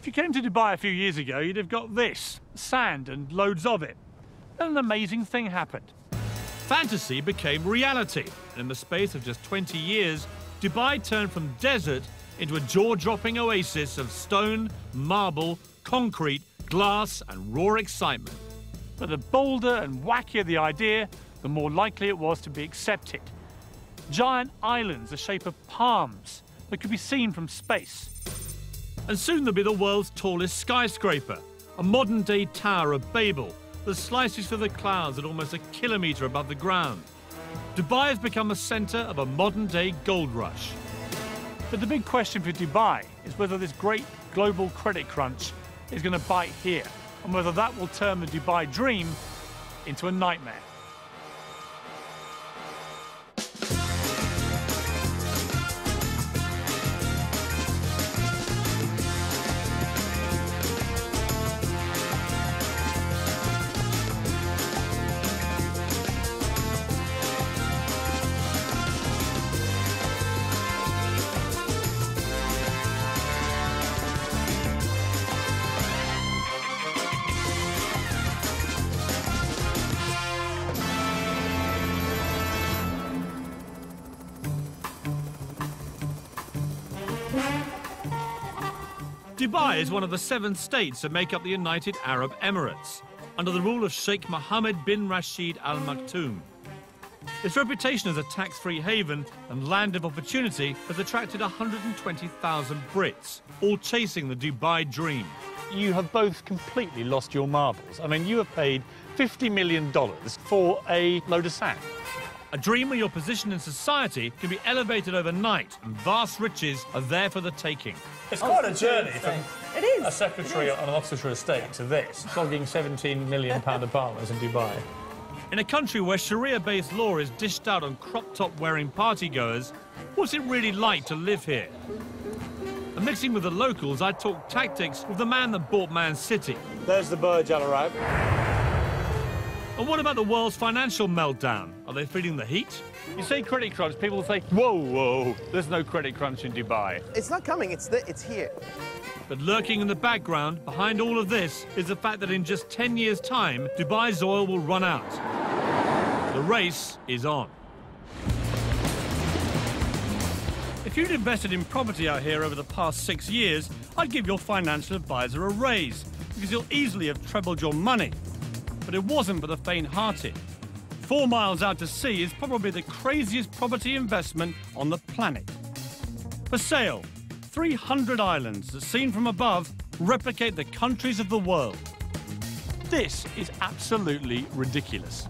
you came to Dubai a few years ago, you'd have got this, sand and loads of it. Then an amazing thing happened. Fantasy became reality, and in the space of just 20 years, Dubai turned from desert into a jaw-dropping oasis of stone, marble, concrete, glass and raw excitement. But the bolder and wackier the idea, the more likely it was to be accepted. Giant islands the shape of palms that could be seen from space. And soon there'll be the world's tallest skyscraper, a modern-day Tower of Babel that slices through the clouds at almost a kilometre above the ground. Dubai has become a centre of a modern-day gold rush. But the big question for Dubai is whether this great global credit crunch is going to bite here, and whether that will turn the Dubai dream into a nightmare. Dubai is one of the 7 states that make up the United Arab Emirates, under the rule of Sheikh Mohammed bin Rashid Al Maktoum. Its reputation as a tax-free haven and land of opportunity has attracted 120,000 Brits, all chasing the Dubai dream. You have both completely lost your marbles. I mean, you have paid $50 million for a load of sand. A dream where your position in society can be elevated overnight and vast riches are there for the taking. It's quite a journey from a secretary on an Oxfordshire estate to this, flogging £17 million apartments in Dubai. In a country where Sharia-based law is dished out on crop-top-wearing partygoers, what's it really like to live here? And mixing with the locals, I talk tactics with the man that bought Man City. There's the Burj Al Arab. And what about the world's financial meltdown? Are they feeling the heat? You say credit crunch, people say, whoa, whoa, there's no credit crunch in Dubai. It's not coming, it's here. But lurking in the background, behind all of this, is the fact that in just 10 years' time, Dubai's oil will run out. The race is on. If you'd invested in property out here over the past 6 years, I'd give your financial advisor a raise, because you'll easily have trebled your money. But it wasn't for the faint-hearted. 4 miles out to sea is probably the craziest property investment on the planet. For sale, 300 islands that, seen from above, replicate the countries of the world. This is absolutely ridiculous.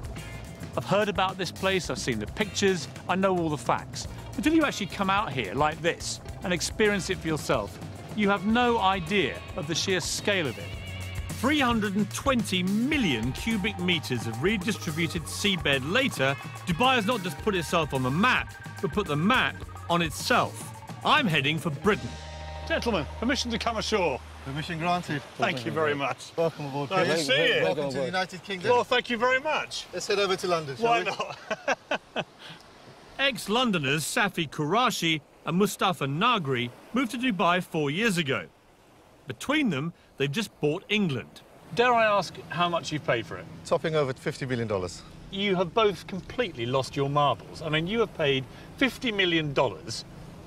I've heard about this place, I've seen the pictures, I know all the facts. Until you actually come out here like this and experience it for yourself, you have no idea of the sheer scale of it. 320 million cubic metres of redistributed seabed later, Dubai has not just put itself on the map, but put the map on itself. I'm heading for Britain. Gentlemen, permission to come ashore. Permission granted. Thank you very much. Welcome aboard. Nice to see you. Welcome to the United Kingdom. Well, thank you very much. Let's head over to London, shall Why we? not? Ex-Londoners Safi Qurashi and Mustafa Nagri moved to Dubai 4 years ago. Between them, they've just bought England. Dare I ask how much you've paid for it? Topping over $50 million. You have both completely lost your marbles. I mean, you have paid $50 million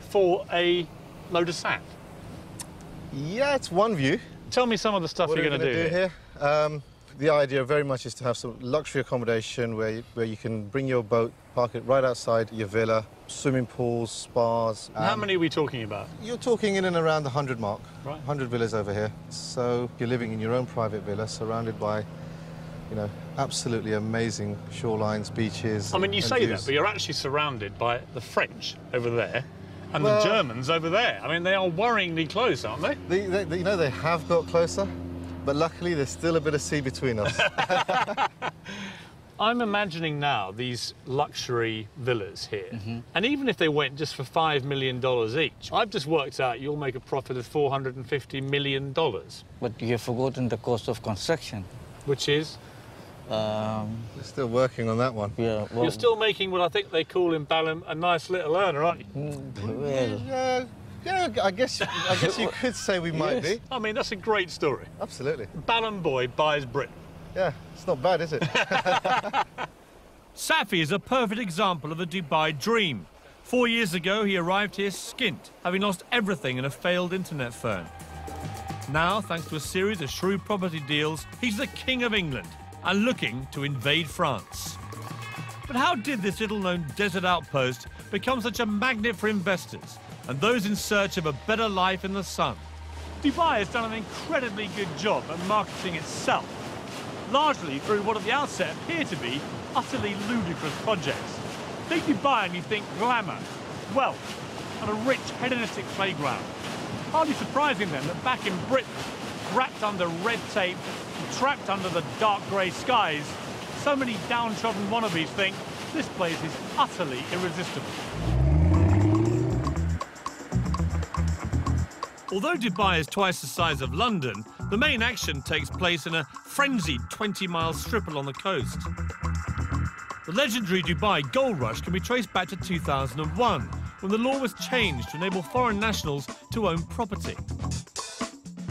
for a load of sand. Yeah, it's one view. Tell me some of the stuff What you're are we going to do here? The idea very much is to have some luxury accommodation where you can bring your boat, park it right outside your villa, swimming pools, spas. How many are we talking about? You're talking in and around the 100 mark. Right. 100 villas over here. So you're living in your own private villa, surrounded by, you know, absolutely amazing shorelines, beaches. I mean, you and say views. that, but you're actually surrounded by the French over there and the Germans over there. I mean, they are worryingly close, aren't they? You know, they have got closer, but luckily there's still a bit of sea between us. I'm imagining now these luxury villas here, and even if they went just for $5 million each, I've just worked out you'll make a profit of $450 million. But you have forgotten the cost of construction. Which is? We're still working on that one. Yeah, You're still making what I think they call in Balham a nice little earner, aren't you? Well, Yeah, Yeah, I guess you could say we might be. I mean, that's a great story. Absolutely. Ballon boy buys Britain. Yeah, it's not bad, is it? Safi is a perfect example of the Dubai dream. 4 years ago, he arrived here skint, having lost everything in a failed internet phone. Now, thanks to a series of shrewd property deals, he's the King of England and looking to invade France. But how did this little-known desert outpost become such a magnet for investors and those in search of a better life in the sun? Dubai has done an incredibly good job at marketing itself, largely through what at the outset appear to be utterly ludicrous projects. Think Dubai and you think glamour, wealth, and a rich hedonistic playground. Hardly surprising then that back in Britain, wrapped under red tape and trapped under the dark grey skies, so many downtrodden wannabes think this place is utterly irresistible. Although Dubai is twice the size of London, the main action takes place in a frenzied 20-mile strip along the coast. The legendary Dubai gold rush can be traced back to 2001, when the law was changed to enable foreign nationals to own property.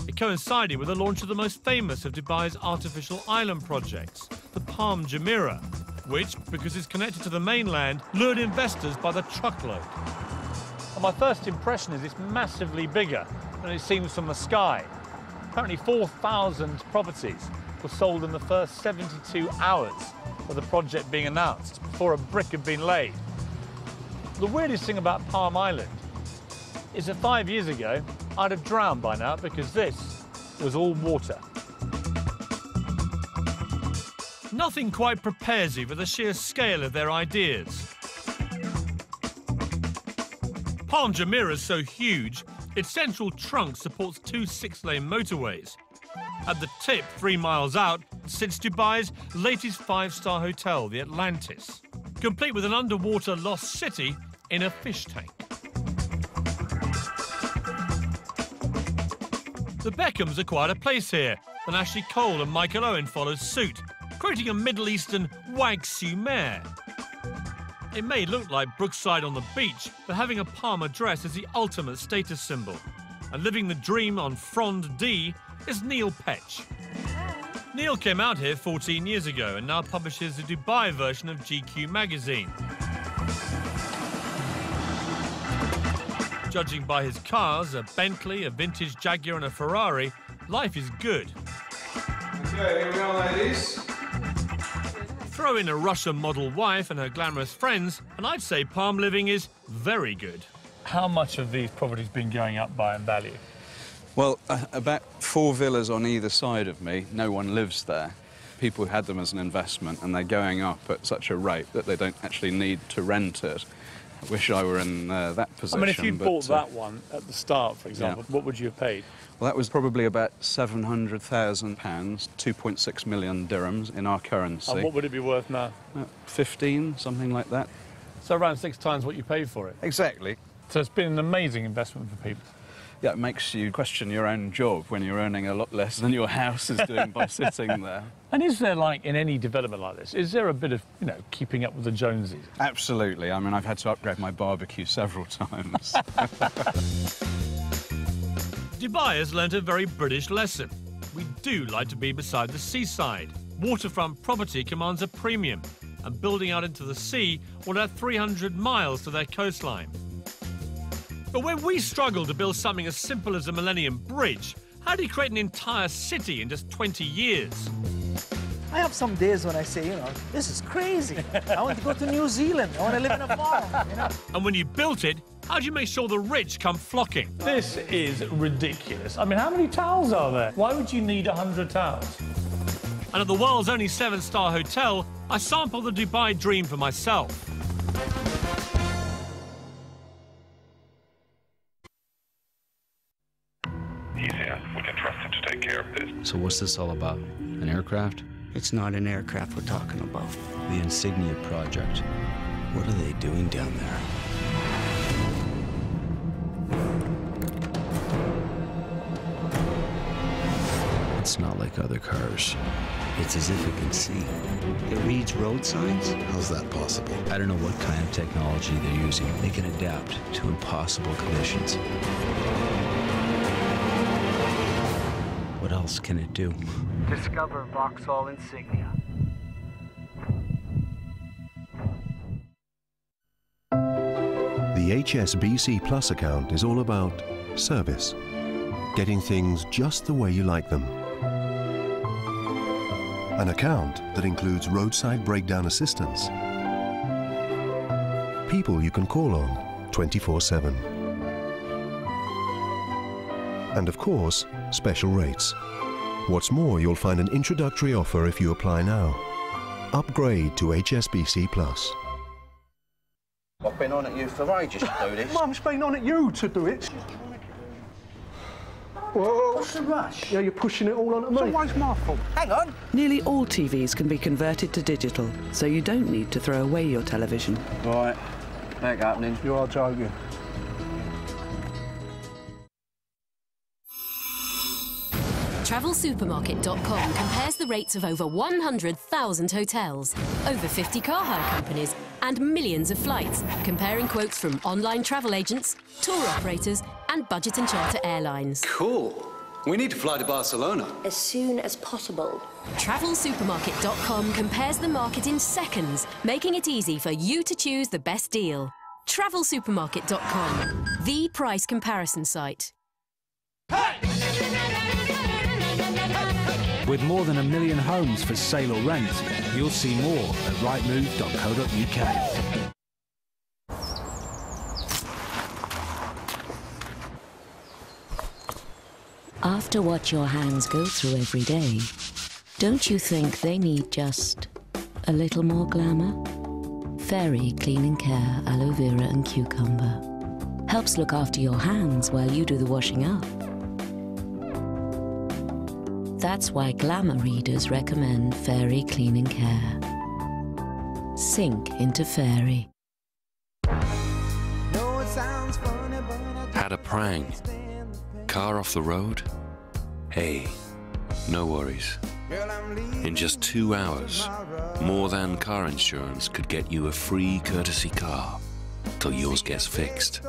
It coincided with the launch of the most famous of Dubai's artificial island projects, the Palm Jumeirah, which, because it's connected to the mainland, lured investors by the truckload. And my first impression is it's massively bigger than it seems from the sky. Apparently 4,000 properties were sold in the first 72 hours of the project being announced, before a brick had been laid. The weirdest thing about Palm Island is that 5 years ago, I'd have drowned by now because this was all water. Nothing quite prepares you for the sheer scale of their ideas. Palm Jumeirah is so huge, its central trunk supports 2 6-lane motorways. At the tip, 3 miles out, sits Dubai's latest 5-star hotel, the Atlantis, complete with an underwater lost city in a fish tank. The Beckhams acquired a place here, and Ashley Cole and Michael Owen followed suit, creating a Middle Eastern Wag-Sumer. It may look like Brookside on the beach, but having a palm address is the ultimate status symbol. And living the dream on Frond D is Neil Petch. Neil came out here 14 years ago and now publishes the Dubai version of GQ magazine. Judging by his cars, a Bentley, a vintage Jaguar and a Ferrari, life is good. Okay, here we are, ladies. Throw in a Russian model wife and her glamorous friends, and I'd say Palm living is very good. How much have these properties been going up by in value? Well, about 4 villas on either side of me. No one lives there. People had them as an investment, and they're going up at such a rate that they don't actually need to rent it. I wish I were in that position. I mean, if you bought that one at the start, for example, what would you have paid? Well, that was probably about £700,000, 2.6 million dirhams in our currency. And what would it be worth now? 15, something like that. So around 6 times what you paid for it. Exactly. So it's been an amazing investment for people. Yeah, it makes you question your own job when you're earning a lot less than your house is doing by sitting there. And is there, like, in any development like this, is there a bit of, you know, keeping up with the Joneses? Absolutely. I mean, I've had to upgrade my barbecue several times. Dubai has learnt a very British lesson. We do like to be beside the seaside. Waterfront property commands a premium, and building out into the sea will add 300 miles to their coastline. But when we struggle to build something as simple as a Millennium Bridge, how do you create an entire city in just 20 years? I have some days when I say, you know, this is crazy. I want to go to New Zealand. I want to live in a farm, you know. And when you built it, how do you make sure the rich come flocking? This is ridiculous. I mean, how many towels are there? Why would you need 100 towels? And at the world's only 7-star hotel, I sampled the Dubai dream for myself. Easier. We can trust him to take care of this. So what's this all about? An aircraft? It's not an aircraft we're talking about. The Insignia project. What are they doing down there? It's not like other cars. It's as if it can see. It reads road signs. How's that possible? I don't know what kind of technology they're using. They can adapt to impossible conditions. What else can it do? Discover Vauxhall insignia. The HSBC Plus account is all about service, getting things just the way you like them. An account that includes roadside breakdown assistance, people you can call on 24/7, and of course, special rates. What's more, you'll find an introductory offer if you apply now. Upgrade to HSBC Plus. I've been on at you for ages to do this. Mum's been on at you to do it. Whoa. What's the rush? Yeah, you're pushing it all onto me. It's always my fault. Hang on. Nearly all TVs can be converted to digital, so you don't need to throw away your television. Right, back happening. You are joking. TravelSupermarket.com compares the rates of over 100,000 hotels, over 50 car hire companies, and millions of flights, comparing quotes from online travel agents, tour operators, and budget and charter airlines. Cool. We need to fly to Barcelona. As soon as possible. TravelSupermarket.com compares the market in seconds, making it easy for you to choose the best deal. TravelSupermarket.com, the price comparison site. With more than 1 million homes for sale or rent, you'll see more at rightmove.co.uk. After what your hands go through every day, don't you think they need just a little more glamour? Fairy Clean & Care Aloe Vera and Cucumber helps look after your hands while you do the washing up. That's why glamour readers recommend Fairy Clean & Care. Sink into Fairy. Had a prang. Car off the road? Hey, no worries. In just 2 hours, More Than Car Insurance could get you a free courtesy car till yours gets fixed.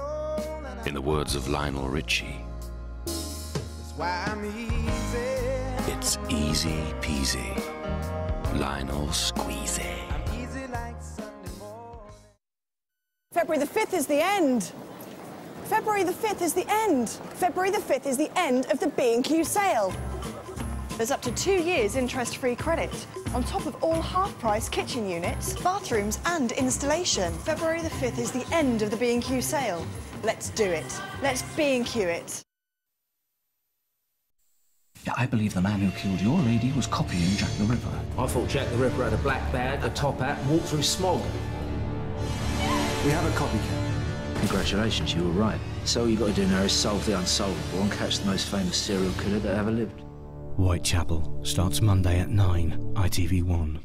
In the words of Lionel Richie, it's easy peasy, Lionel Squeezy. February the 5th is the end. February the 5th is the end. February the 5th is the end of the B&Q sale. There's up to 2 years interest-free credit, on top of all half-price kitchen units, bathrooms and installation. February the 5th is the end of the B&Q sale. Let's do it. Let's B&Q it. Yeah, I believe the man who killed your lady was copying Jack the Ripper. I thought Jack the Ripper had a black bag, a top hat, and walked through smog. We have a copycat. Congratulations, you were right. So all you got to do now is solve the unsolvable and catch the most famous serial killer that ever lived. Whitechapel starts Monday at 9, ITV1.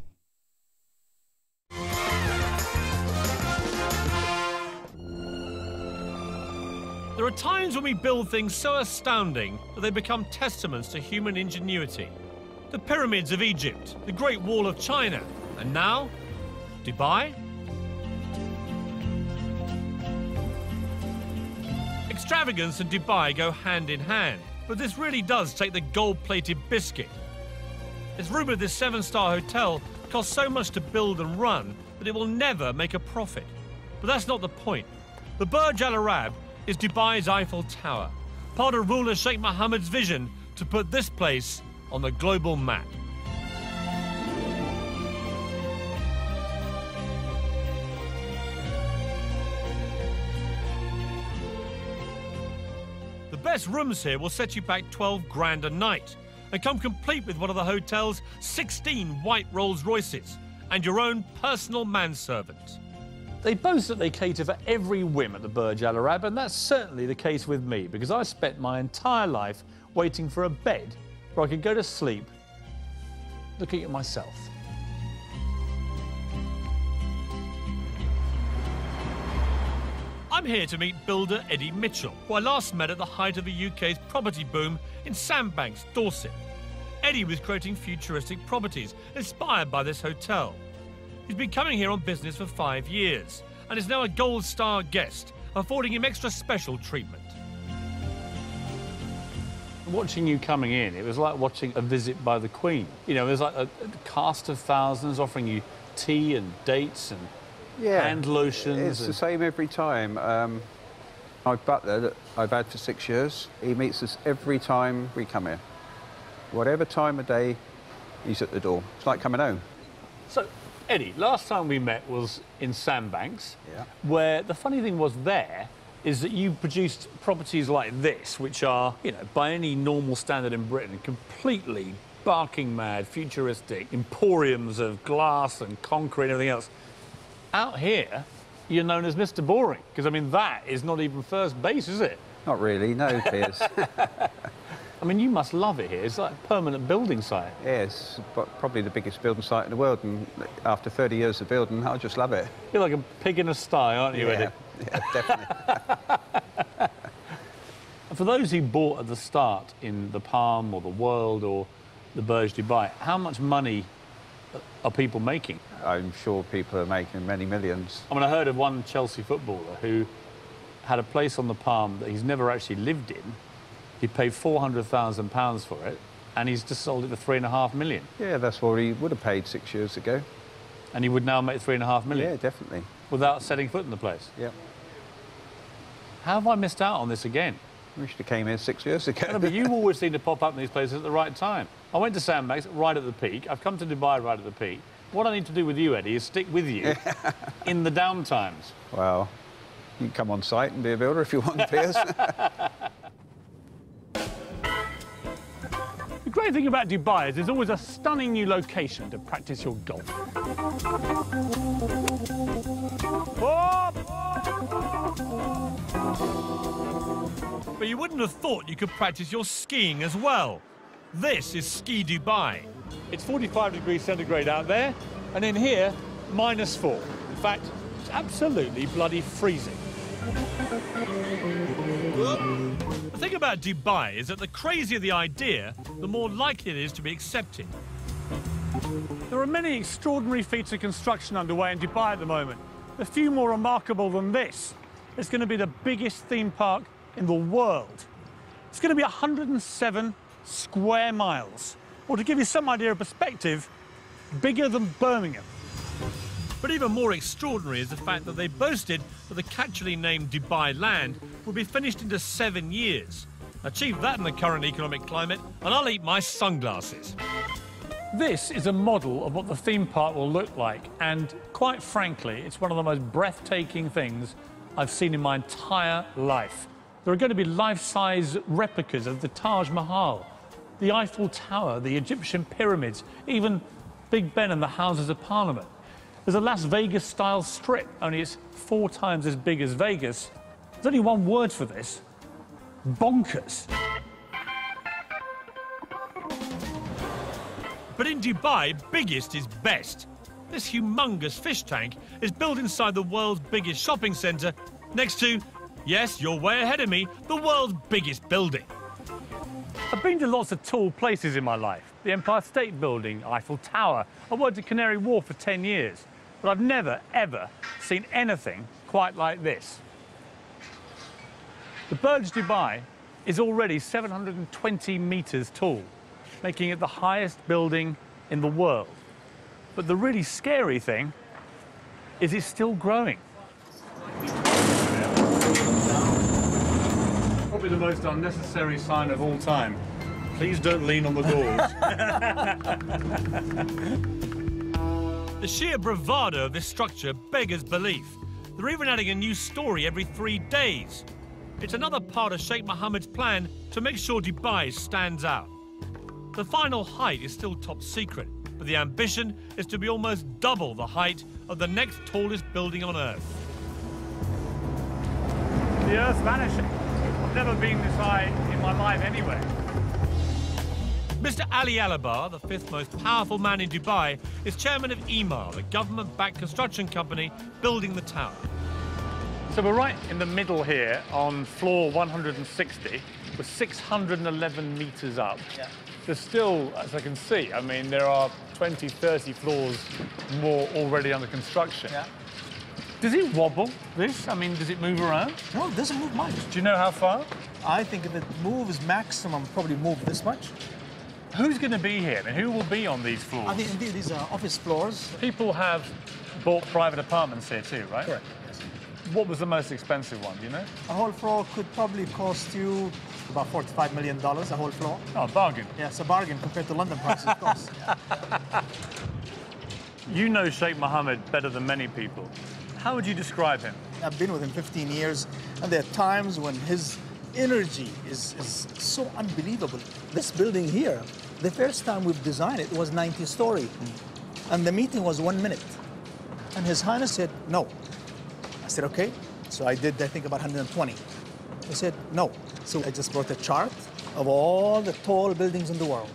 There are times when we build things so astounding that they become testaments to human ingenuity. The pyramids of Egypt, the Great Wall of China, and now, Dubai? Extravagance and Dubai go hand in hand, but this really does take the gold-plated biscuit. It's rumoured this 7-star hotel costs so much to build and run that it will never make a profit. But that's not the point. The Burj Al Arab is Dubai's Eiffel Tower, part of ruler Sheikh Mohammed's vision to put this place on the global map. The best rooms here will set you back 12 grand a night and come complete with one of the hotel's 16 white Rolls Royces and your own personal manservant. They boast that they cater for every whim at the Burj Al Arab, and that's certainly the case with me, because I spent my entire life waiting for a bed where I could go to sleep looking at myself. I'm here to meet builder Eddie Mitchell, who I last met at the height of the UK's property boom in Sandbanks, Dorset. Eddie was creating futuristic properties inspired by this hotel. He's been coming here on business for 5 years and is now a gold star guest, affording him extra special treatment. Watching you coming in, it was like watching a visit by the Queen. You know, there's like a cast of thousands offering you tea and dates and hand lotions. It's the same every time. My butler that I've had for 6 years, he meets us every time we come here. Whatever time of day, he's at the door. It's like coming home. So, Eddie, last time we met was in Sandbanks, where the funny thing was there is that you produced properties like this, which are, you know, by any normal standard in Britain, completely barking mad, futuristic, emporiums of glass and concrete and everything else. Out here, you're known as Mr. Boring, because, I mean, that is not even first base, is it? Not really, no, Piers. I mean, you must love it here. It's like a permanent building site. Yeah, it's probably the biggest building site in the world, and after 30 years of building, I just love it. You're like a pig in a sty, aren't you, Eddie? Yeah, definitely. For those who bought at the start in the Palm or the World or the Burj Dubai, how much money are people making? I'm sure people are making many millions. I mean, I heard of one Chelsea footballer who had a place on the Palm that he's never actually lived in. He paid £400,000 for it, and he's just sold it for £3.5 million. Yeah, that's what he would have paid 6 years ago. And he would now make £3.5 million? Yeah, definitely. Without setting foot in the place? Yeah. How have I missed out on this again? I wish you came here 6 years ago. No, but you always seem to pop up in these places at the right time. I went to Sandbanks right at the peak. I've come to Dubai right at the peak. What I need to do with you, Eddie, is stick with you in the down times. Well, you can come on site and be a builder if you want, Piers. The great thing about Dubai is there's always a stunning new location to practice your golf. But you wouldn't have thought you could practice your skiing as well. This is Ski Dubai. It's 45 degrees centigrade out there, and in here, -4. In fact, it's absolutely bloody freezing. The thing about Dubai is that the crazier the idea, the more likely it is to be accepted. There are many extraordinary feats of construction underway in Dubai at the moment. A few more remarkable than this. It's going to be the biggest theme park in the world. It's going to be 107 square miles. Or to give you some idea of perspective, bigger than Birmingham. But even more extraordinary is the fact that they boasted that the catchily named Dubai Land would be finished into 7 years. Achieve that in the current economic climate, and I'll eat my sunglasses. This is a model of what the theme park will look like, and quite frankly, it's one of the most breathtaking things I've seen in my entire life. There are going to be life-size replicas of the Taj Mahal, the Eiffel Tower, the Egyptian pyramids, even Big Ben and the Houses of Parliament. There's a Las Vegas-style strip, only it's 4 times as big as Vegas. There's only one word for this: bonkers. But in Dubai, biggest is best. This humongous fish tank is built inside the world's biggest shopping centre, next to, yes, you're way ahead of me, the world's biggest building. I've been to lots of tall places in my life. The Empire State Building, Eiffel Tower. I worked at Canary Wharf for 10 years. But I've never, ever seen anything quite like this. The Burj Dubai is already 720 metres tall, making it the highest building in the world. But the really scary thing is it's still growing. Probably the most unnecessary sign of all time. Please don't lean on the doors. The sheer bravado of this structure beggars belief. They're even adding a new story every 3 days. It's another part of Sheikh Mohammed's plan to make sure Dubai stands out. The final height is still top secret, but the ambition is to be almost double the height of the next tallest building on Earth. The Earth's vanishing. I've never been this high in my life anywhere. Mr. Ali Alabar, the 5th most powerful man in Dubai, is chairman of Emaar, the government-backed construction company building the tower. So we're right in the middle here on floor 160. We're 611 metres up. Yeah. there's still, as I can see, I mean, there are 20, 30 floors more already under construction. Yeah. Does it wobble, this? I mean, does it move around? No, it doesn't move much. Do you know how far? I think if it moves maximum, probably move this much. Who's going to be here? I mean, who will be on these floors? I think indeed these are office floors. People have bought private apartments here too, right? Correct. Yes. What was the most expensive one, do you know? A whole floor could probably cost you about $45 million, a whole floor. Oh, bargain. Yeah, it's a bargain compared to London prices, of course. You know Sheikh Mohammed better than many people. How would you describe him? I've been with him 15 years, and there are times when his energy is so unbelievable. This building here, the first time we've designed it was 90-story, and the meeting was 1 minute. And His Highness said, no. I said, okay. So I did, I think, about 120. He said, no. So I just brought a chart of all the tall buildings in the world,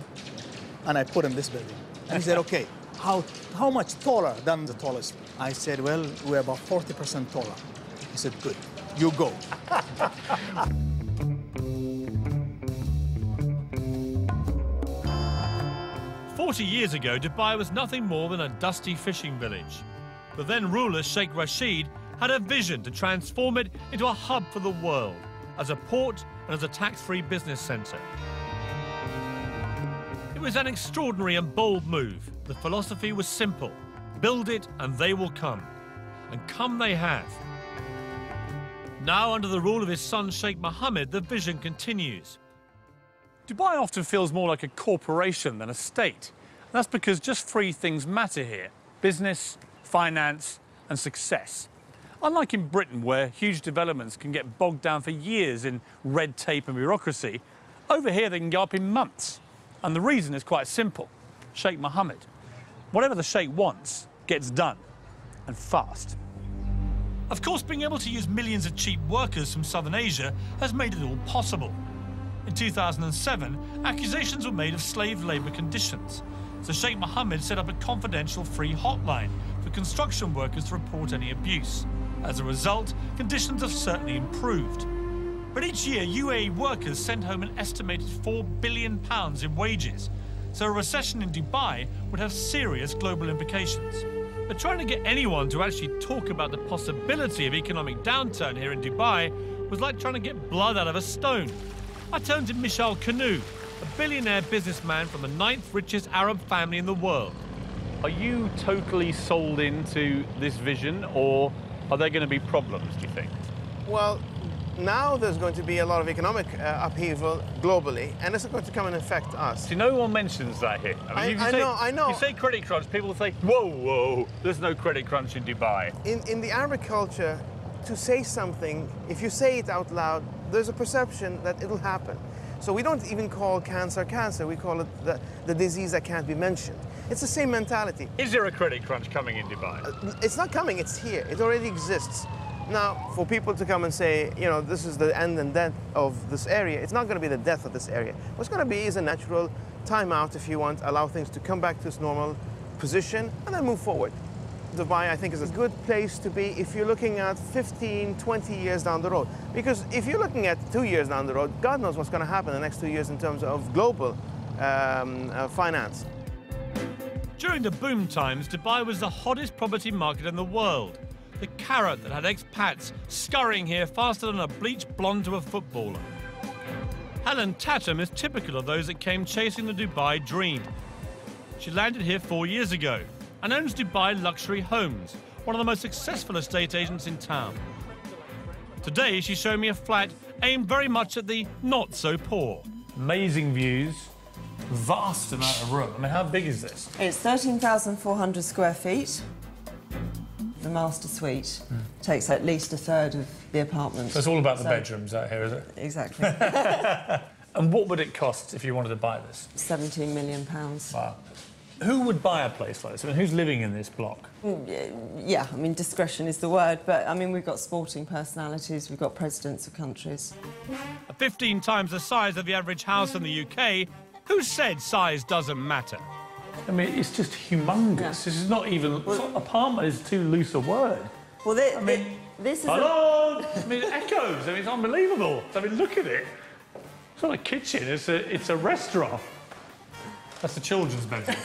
and I put in this building. And he said, okay, how much taller than the tallest? I said, well, we're about 40% taller. He said, good, you go. 40 years ago, Dubai was nothing more than a dusty fishing village. The then ruler, Sheikh Rashid, had a vision to transform it into a hub for the world, as a port and as a tax-free business centre. It was an extraordinary and bold move. The philosophy was simple: build it and they will come. And come they have. Now, under the rule of his son Sheikh Mohammed, the vision continues. Dubai often feels more like a corporation than a state. And that's because just three things matter here: business, finance, and success. Unlike in Britain, where huge developments can get bogged down for years in red tape and bureaucracy, over here they can go up in months. And the reason is quite simple: Sheikh Mohammed. Whatever the Sheikh wants gets done, and fast. Of course, being able to use millions of cheap workers from Southern Asia has made it all possible. In 2007, accusations were made of slave labour conditions, so Sheikh Mohammed set up a confidential free hotline for construction workers to report any abuse. As a result, conditions have certainly improved. But each year, UAE workers send home an estimated £4 billion in wages, so a recession in Dubai would have serious global implications. But trying to get anyone to actually talk about the possibility of economic downturn here in Dubai was like trying to get blood out of a stone. I turned to Michel Canu, a billionaire businessman from the 9th richest Arab family in the world. Are you totally sold into this vision, or are there going to be problems, do you think? Well, now there's going to be a lot of economic upheaval globally, and it's going to come and affect us. See, no one mentions that here. I know. You say credit crunch, people will say, whoa, whoa, there's no credit crunch in Dubai. In the Arabic culture, to say something, if you say it out loud, there's a perception that it'll happen. So we don't even call cancer cancer, we call it the disease that can't be mentioned. It's the same mentality. Is there a credit crunch coming in Dubai? It's not coming, it's here. It already exists. Now, for people to come and say, you know, this is the end and death of this area, it's not going to be the death of this area. What's going to be is a natural timeout, if you want, allow things to come back to its normal position and then move forward. Dubai, I think, is a good place to be if you're looking at 15, 20 years down the road. Because if you're looking at 2 years down the road, God knows what's going to happen in the next 2 years in terms of global finance. During the boom times, Dubai was the hottest property market in the world. The carrot that had expats scurrying here faster than a bleached blonde to a footballer. Helen Tatum is typical of those that came chasing the Dubai dream. She landed here 4 years ago and owns Dubai Luxury Homes, one of the most successful estate agents in town. Today, she's showing me a flat aimed very much at the not-so-poor. Amazing views, vast amount of room. I mean, how big is this? It's 13,400 square feet. The master suite takes at least a third of the apartment. So it's all about the bedrooms out here, is it? Exactly. And what would it cost if you wanted to buy this? £17 million. Wow. Who would buy a place like this? I mean, who's living in this block? Yeah, I mean, discretion is the word, but, I mean, we've got sporting personalities, we've got presidents of countries. At 15 times the size of the average house in the UK, who said size doesn't matter? I mean, it's just humongous. Yeah. This is not even... Well, apartment is too loose a word. Well, this is... Hello! I mean, it echoes. I mean, it's unbelievable. I mean, look at it. It's not a kitchen, it's a restaurant. That's the children's bedroom.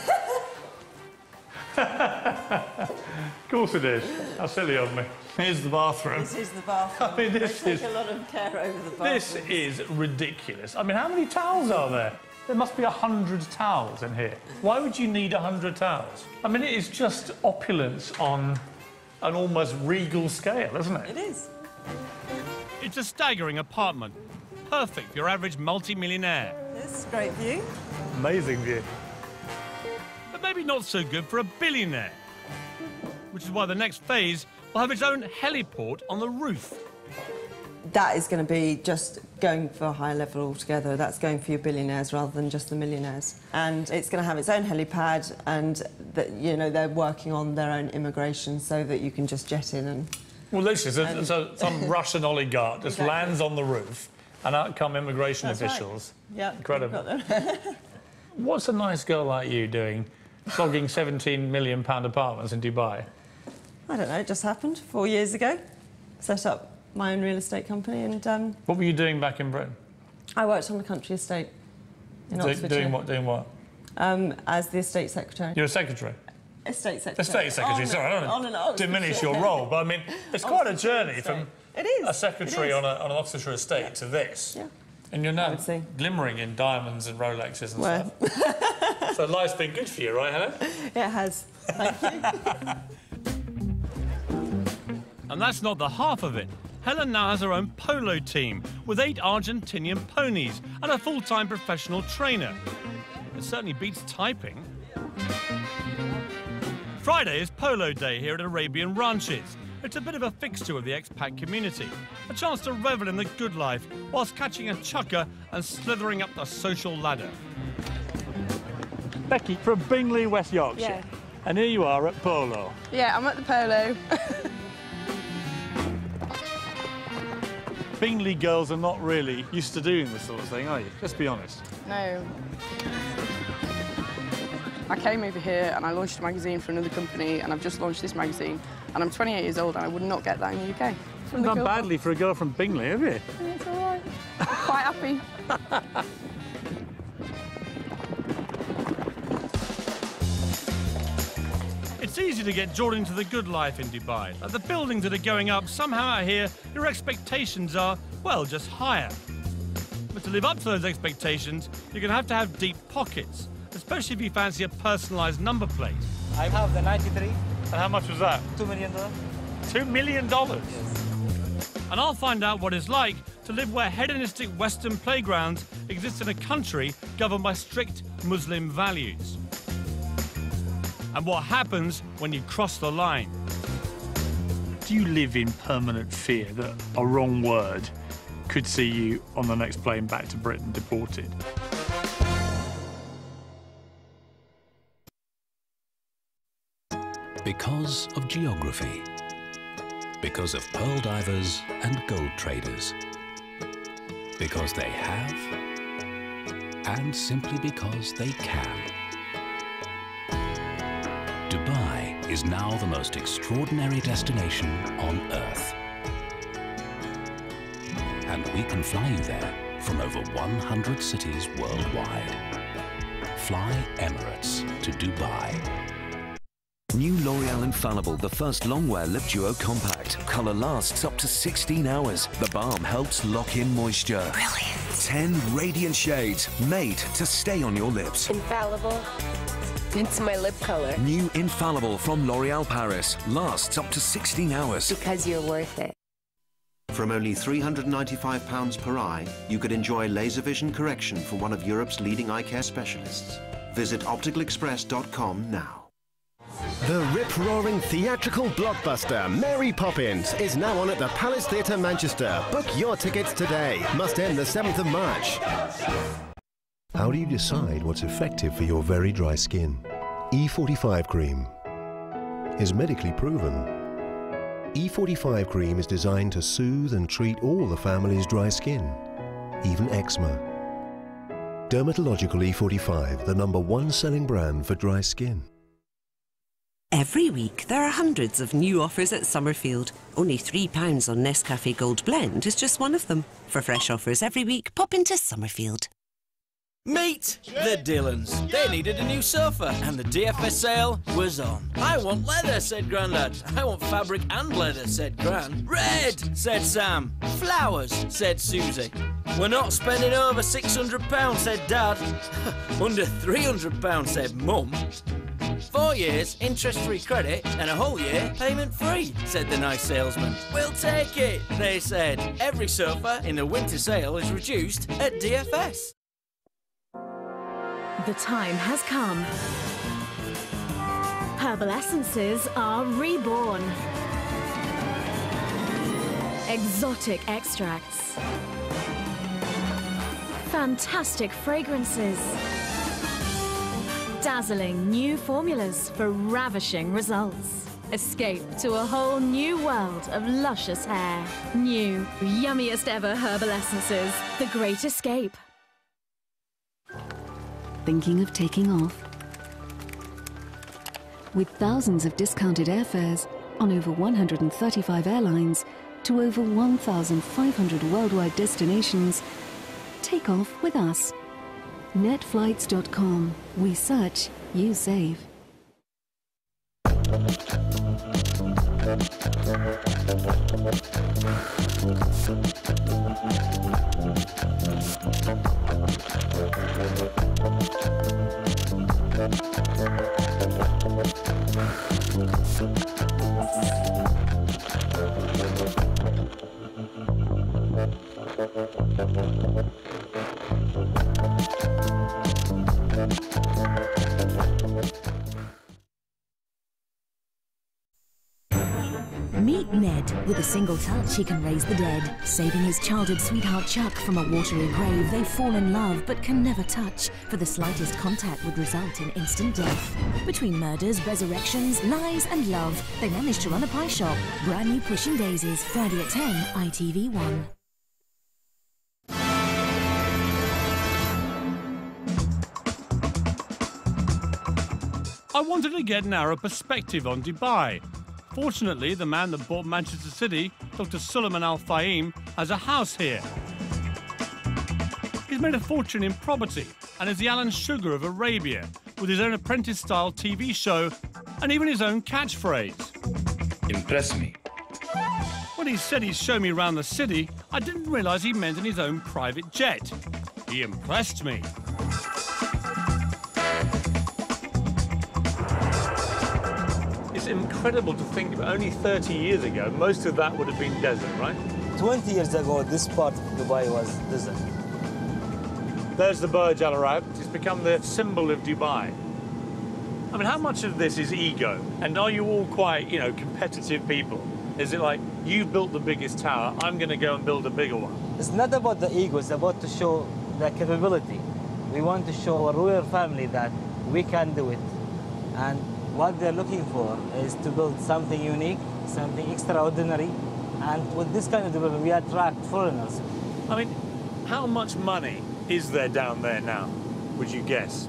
Of course it is. How silly of me. Here's the bathroom. This is the bathroom. I mean, this they is... take a lot of care over the bathroom. This is ridiculous. I mean, how many towels are there? There must be 100 towels in here. Why would you need 100 towels? I mean, it is just opulence on an almost regal scale, isn't it? It is. It's a staggering apartment. Perfect for your average multi-millionaire. It's a great view. Amazing view. But maybe not so good for a billionaire. Which is why the next phase will have its own heliport on the roof. That is going to be just going for a higher level altogether. That's going for your billionaires rather than just the millionaires. And it's going to have its own helipad, and you know, they're working on their own immigration so that you can just jet in and... Well, literally, so some Russian oligarch just lands on the roof, and out come immigration officials. Right. Yeah, incredible. What's a nice girl like you doing, flogging £17 million apartments in Dubai? I don't know, it just happened 4 years ago. Set up my own real estate company, and... What were you doing back in Britain? I worked on the country estate in Oxfordshire. Doing what? As the estate secretary. You're a secretary? Estate secretary. Estate secretary, sorry, I don't want to diminish your role, but I mean, it's quite a journey from a secretary on an Oxfordshire estate to this. Yeah. And you're now glimmering in diamonds and Rolexes and stuff. So life's been good for you, right, Helen? It has. Thank you. And that's not the half of it. Helen now has her own polo team with 8 Argentinian ponies and a full-time professional trainer. It certainly beats typing. Friday is polo day here at Arabian Ranches. It's a bit of a fixture of the expat community, a chance to revel in the good life whilst catching a chukker and slithering up the social ladder. Becky, from Bingley, West Yorkshire. Yeah. And here you are at polo. Yeah, I'm at the polo. Bingley girls are not really used to doing this sort of thing, are you? Let's be honest. No. I came over here and I launched a magazine for another company, and I've just launched this magazine, and I'm 28 years old and I would not get that in the UK. You've done badly for a girl from Bingley, have you? Yeah, it's all right. I'm quite happy. It's easy to get drawn into the good life in Dubai. Like the buildings that are going up, somehow out here, your expectations are, well, just higher. But to live up to those expectations, you're going to have deep pockets, especially if you fancy a personalised number plate. I have the 93. And how much was that? $2 million. $2 million? Yes. And I'll find out what it's like to live where hedonistic Western playgrounds exist in a country governed by strict Muslim values. And what happens when you cross the line. Do you live in permanent fear that a wrong word could see you on the next plane back to Britain deported? Because of geography. Because of pearl divers and gold traders. Because they have, and simply because they can. Dubai is now the most extraordinary destination on Earth. And we can fly you there from over 100 cities worldwide. Fly Emirates to Dubai. New L'Oreal Infallible, the first long-wear lip duo compact. Colour lasts up to 16 hours. The balm helps lock in moisture. Brilliant. 10 radiant shades made to stay on your lips. Infallible. It's my lip color. New Infallible from L'Oreal Paris. Lasts up to 16 hours. Because you're worth it. From only £395 per eye, you could enjoy laser vision correction from one of Europe's leading eye care specialists. Visit opticalexpress.com now. The rip-roaring theatrical blockbuster Mary Poppins is now on at the Palace Theatre Manchester. Book your tickets today. Must end the 7th of March. How do you decide what's effective for your very dry skin? E45 cream is medically proven. E45 cream is designed to soothe and treat all the family's dry skin, even eczema. Dermatological E45, the #1 selling brand for dry skin. Every week, there are hundreds of new offers at Summerfield. Only £3 on Nescafe Gold Blend is just one of them. For fresh offers every week, pop into Summerfield. Meet the Dylans. They needed a new sofa and the DFS sale was on. I want leather, said Grandad. I want fabric and leather, said Gran. Red, said Sam. Flowers, said Susie. We're not spending over £600, said Dad. Under £300, said Mum. 4 years, interest-free credit, and a whole year payment-free, said the nice salesman. We'll take it, they said. Every sofa in the winter sale is reduced at DFS. The time has come. Herbal essences are reborn. Exotic extracts. Fantastic fragrances. Dazzling new formulas for ravishing results. Escape to a whole new world of luscious hair. New, yummiest ever herbal essences. The Great Escape. Thinking of taking off? With thousands of discounted airfares on over 135 airlines to over 1,500 worldwide destinations, take off with us. Netflights.com. We search, you save. Meet Ned. With a single touch, he can raise the dead. Saving his childhood sweetheart Chuck from a watery grave, they fall in love but can never touch, for the slightest contact would result in instant death. Between murders, resurrections, lies and love, they manage to run a pie shop. Brand new Pushing Daisies, Friday at 10, ITV1. I wanted to get an Arab perspective on Dubai. Fortunately, the man that bought Manchester City, Dr. Suleiman Al Fahim, has a house here. He's made a fortune in property and is the Alan Sugar of Arabia, with his own apprentice-style TV show and even his own catchphrase. Impress me. When he said he'd show me around the city, I didn't realise he meant in his own private jet. He impressed me. It's incredible to think about only 30 years ago, most of that would have been desert, right? 20 years ago, this part of Dubai was desert. There's the Burj Al Arab. It's become the symbol of Dubai. I mean, how much of this is ego? And are you all quite, competitive people? Is it like, you've built the biggest tower, I'm going to go and build a bigger one? It's not about the ego, it's about to show the capability. We want to show our royal family that we can do it. And what they're looking for is to build something unique, something extraordinary. And with this kind of development, we attract foreigners. I mean, how much money is there down there now, would you guess?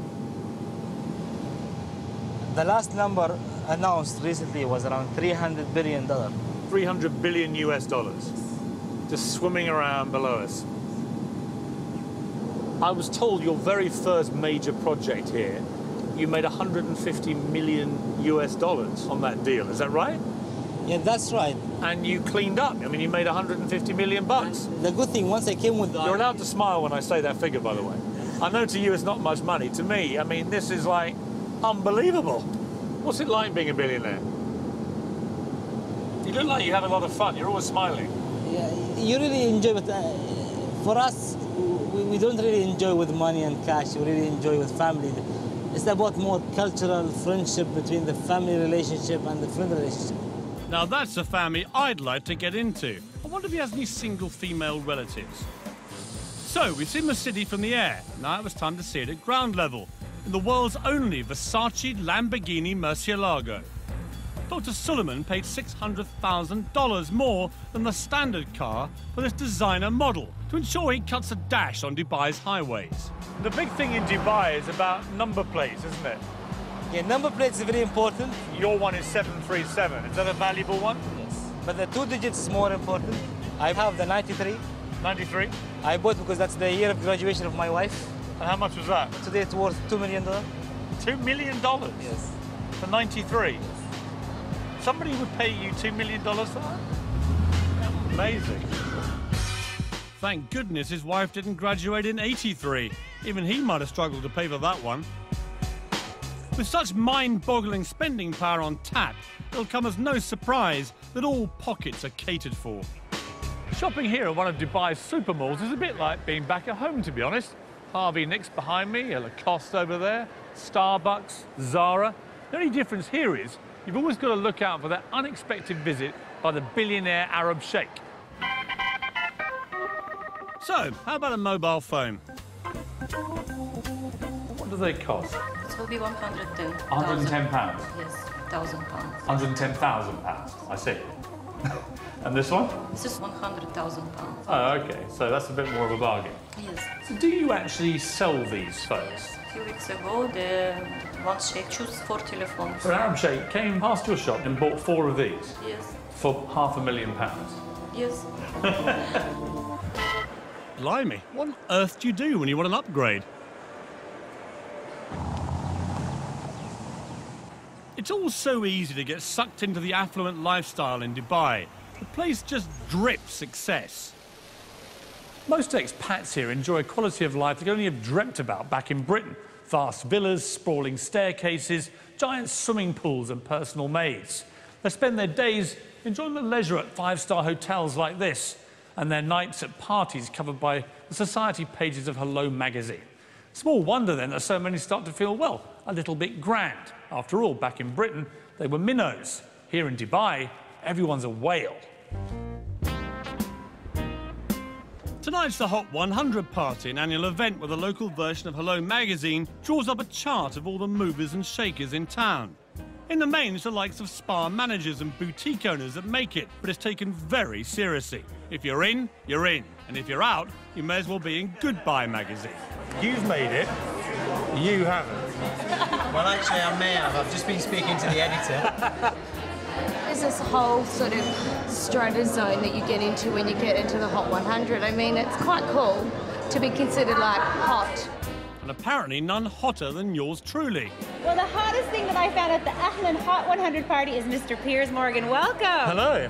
The last number announced recently was around $300 billion. 300 billion US dollars, just swimming around below us. I was told your very first major project here, you made 150 million US dollars on that deal, is that right? Yeah, that's right. And you cleaned up. I mean, you made 150 million bucks. And the good thing, once I came with... You're allowed to smile when I say that figure, by the way. I know to you it's not much money. To me, I mean, this is like unbelievable. What's it like being a billionaire? You look like you have a lot of fun. You're always smiling. Yeah, you really enjoy it. For us, we don't really enjoy with money and cash. We really enjoy with family. It's about more cultural friendship between the family relationship and the friend relationship. Now that's a family I'd like to get into. I wonder if he has any single female relatives. So, we've seen the city from the air. Now it was time to see it at ground level, in the world's only Versace Lamborghini Murcielago. Dr. Suleiman paid $600,000 more than the standard car for this designer model to ensure he cuts a dash on Dubai's highways. The big thing in Dubai is about number plates, isn't it? Yeah, number plates is very important. Your one is 737. Is that a valuable one? Yes. But the 2 digits is more important. I have the 93. 93? I bought because that's the year of graduation of my wife. And how much was that? Today it's worth $2 million. $2 million? Yes. For 93? Yes. Somebody would pay you $2 million for that? Amazing. Thank goodness his wife didn't graduate in '83. Even he might have struggled to pay for that one. With such mind-boggling spending power on tap, it'll come as no surprise that all pockets are catered for. Shopping here at one of Dubai's super malls is a bit like being back at home, to be honest. Harvey Nicks behind me, a Lacoste over there, Starbucks, Zara. The only difference here is you've always got to look out for that unexpected visit by the billionaire Arab sheikh. So, how about a mobile phone? What do they cost? It will be 110. £110? Yes, £1,000. £110,000, I see. And this one? This is £100,000. Oh, OK, so that's a bit more of a bargain. Yes. So do you actually sell these phones? A few weeks ago, the one sheikh chose 4 telephones. So an Arab sheikh came past your shop and bought 4 of these? Yes. For £500,000? Yes. Blimey, what on earth do you do when you want an upgrade? It's all so easy to get sucked into the affluent lifestyle in Dubai. The place just drips success. Most expats here enjoy a quality of life they could only have dreamt about back in Britain. Vast villas, sprawling staircases, giant swimming pools and personal maids. They spend their days enjoying the leisure at 5-star hotels like this, and their nights at parties covered by the society pages of Hello magazine. Small wonder then that so many start to feel, well, a little bit grand. After all, back in Britain, they were minnows. Here in Dubai, everyone's a whale. Tonight's the Hot 100 party, an annual event where the local version of Hello magazine draws up a chart of all the movers and shakers in town. In the main, it's the likes of spa managers and boutique owners that make it, but it's taken very seriously. If you're in, you're in. And if you're out, you may as well be in Goodbye magazine. You've made it. You haven't. Well, actually, I may have. I've just been speaking to the editor. There's this whole sort of strata zone that you get into when you get into the Hot 100. I mean, it's quite cool to be considered, like, hot. And apparently none hotter than yours truly. Well, the hottest thing that I found at the Ahlan Hot 100 party is Mr. Piers Morgan. Welcome. Hello.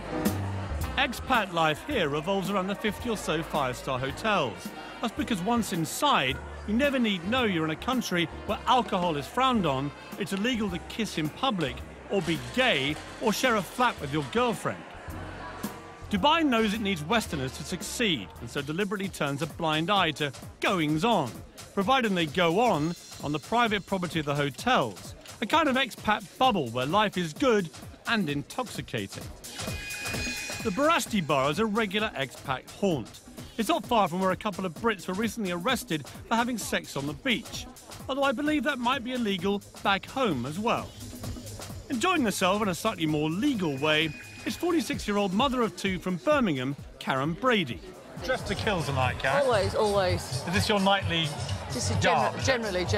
Expat life here revolves around the 50 or so 5-star hotels. That's because once inside, you never need know you're in a country where alcohol is frowned on, it's illegal to kiss in public, or be gay, or share a flat with your girlfriend. Dubai knows it needs Westerners to succeed, and so deliberately turns a blind eye to goings-on, providing they go on the private property of the hotels, a kind of expat bubble where life is good and intoxicating. The Barasti Bar is a regular expat haunt. It's not far from where a couple of Brits were recently arrested for having sex on the beach, although I believe that might be illegal back home as well. Enjoying herself in a slightly more legal way is 46-year-old mother of 2 from Birmingham, Karen Brady. Dressed to kill tonight, Karen? Always, always. Is this your nightly This is garb? generally, yes,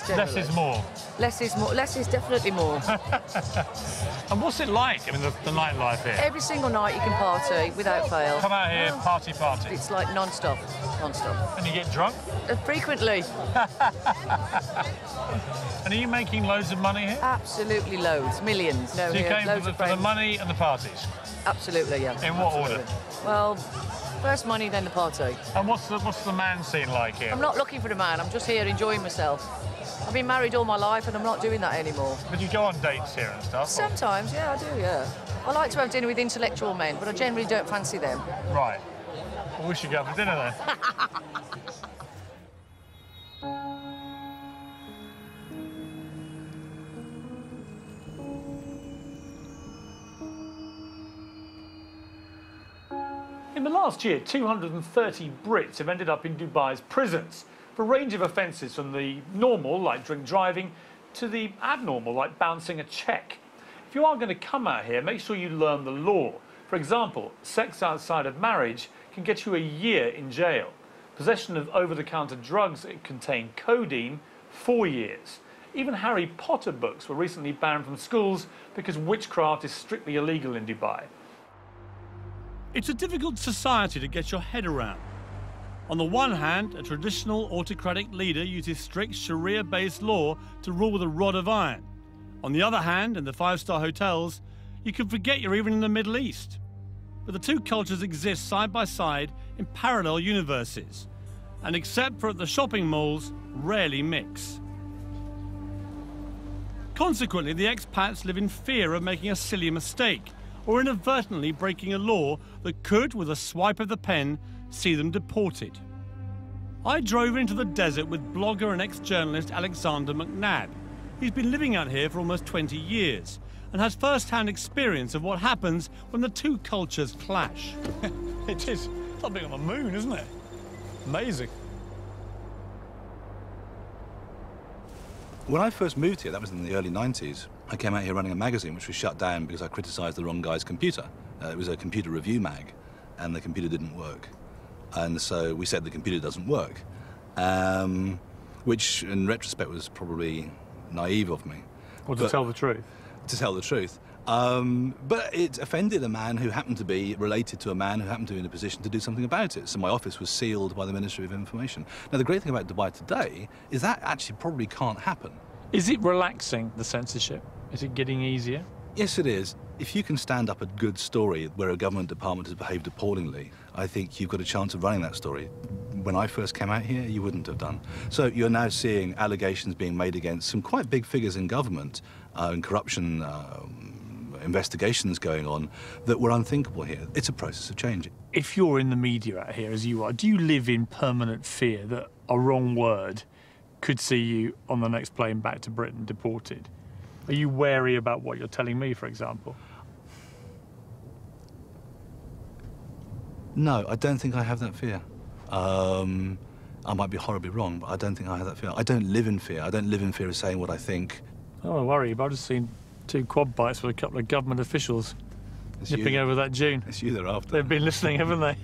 generally. Less is more? Less is more. Less is definitely more. And what's it like, I mean, the nightlife here? Every single night you can party without fail. Come out here, party. It's like non-stop. And you get drunk? Frequently. And are you making loads of money here? Absolutely loads, millions. No, So you here, came loads for of the friends. money and the parties? Absolutely, yeah. In what order? Well, first money, then the party. And what's the man scene like here? I'm not looking for a man, I'm just here enjoying myself. I've been married all my life and I'm not doing that anymore. But you go on dates here and stuff? Sometimes, yeah, I do, yeah. I like to have dinner with intellectual men, but I generally don't fancy them. Right. Well, we should go for dinner then. In the last year, 230 Brits have ended up in Dubai's prisons for a range of offences, from the normal, like drink driving, to the abnormal, like bouncing a cheque. If you are going to come out here, make sure you learn the law. For example, sex outside of marriage can get you a year in jail. Possession of over-the-counter drugs that contain codeine, 4 years. Even Harry Potter books were recently banned from schools because witchcraft is strictly illegal in Dubai. It's a difficult society to get your head around. On the one hand, a traditional autocratic leader uses strict Sharia-based law to rule with a rod of iron. On the other hand, in the five-star hotels, you can forget you're even in the Middle East. But the two cultures exist side by side in parallel universes, and except for at the shopping malls, rarely mix. Consequently, the expats live in fear of making a silly mistake or inadvertently breaking a law that could, with a swipe of the pen, see them deported. I drove into the desert with blogger and ex-journalist Alexander McNabb. He's been living out here for almost 20 years and has first-hand experience of what happens when the two cultures clash. It is. It's like being on the moon, isn't it? Amazing. When I first moved here, that was in the early 90s, I came out here running a magazine which was shut down because I criticised the wrong guy's computer. It was a computer review mag, and the computer didn't work. And so we said the computer doesn't work, which in retrospect was probably naive of me. Well, to tell the truth. To tell the truth. But it offended a man who happened to be related to a man who happened to be in a position to do something about it. So my office was sealed by the Ministry of Information. Now, the great thing about Dubai today is that actually probably can't happen. Is it relaxing, the censorship? Is it getting easier? Yes, it is. If you can stand up a good story where a government department has behaved appallingly, I think you've got a chance of running that story. When I first came out here, you wouldn't have done. So you're now seeing allegations being made against some quite big figures in government and corruption investigations going on that were unthinkable here. It's a process of change. If you're in the media out here, as you are, do you live in permanent fear that a wrong word could see you on the next plane back to Britain deported? Are you wary about what you're telling me, for example? No, I don't think I have that fear. I might be horribly wrong, but I don't think I have that fear. I don't live in fear. I don't live in fear of saying what I think. I don't worry, but I've just seen 2 quad bikes with a couple of government officials nipping over that dune. It's you they're after. They've been listening, haven't they?